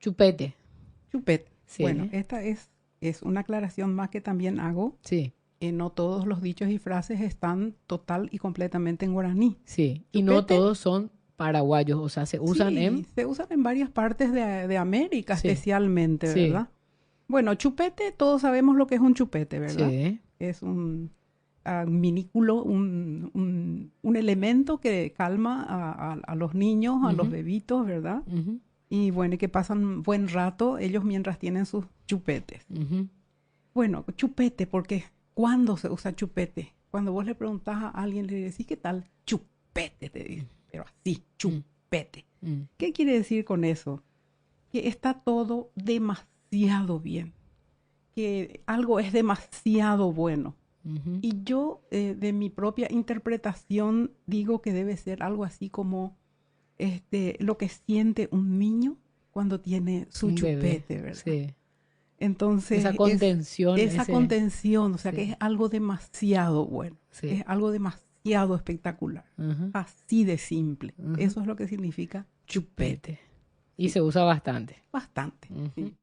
Chupete. Chupete. Sí. Bueno, esta es una aclaración más que también hago. Sí, No todos los dichos y frases están total y completamente en guaraní. sí. Y no Chupete, todos son paraguayos, o sea, se usan sí, en... se usan en varias partes de América Sí, especialmente, sí, ¿verdad? Bueno, chupete, todos sabemos lo que es un chupete, ¿verdad? sí. Es un minículo, un elemento que calma a los niños, a los Ujú, bebitos, ¿verdad? ujú, Y bueno, y que pasan buen rato ellos mientras tienen sus chupetes. ujú, Bueno, chupete, porque ¿cuándo se usa chupete? Cuando vos le preguntás a alguien, le decís, ¿qué tal? Chupete, te dice, pero así, mm, chupete. mm, ¿Qué quiere decir con eso? Que está todo demasiado bien, que algo es demasiado bueno. ujú. Y yo, de mi propia interpretación, digo que debe ser algo así como lo que siente un niño cuando tiene su Un bebé, chupete, ¿verdad? sí. Esa Entonces es contención, esa ese... contención, o sea que Sí, es algo demasiado bueno, sí. es algo demasiado espectacular, Ujú, así de simple. ujú. Eso es lo que significa chupete. Chupete. Y Sí, se usa bastante. bastante. Ujú. Sí.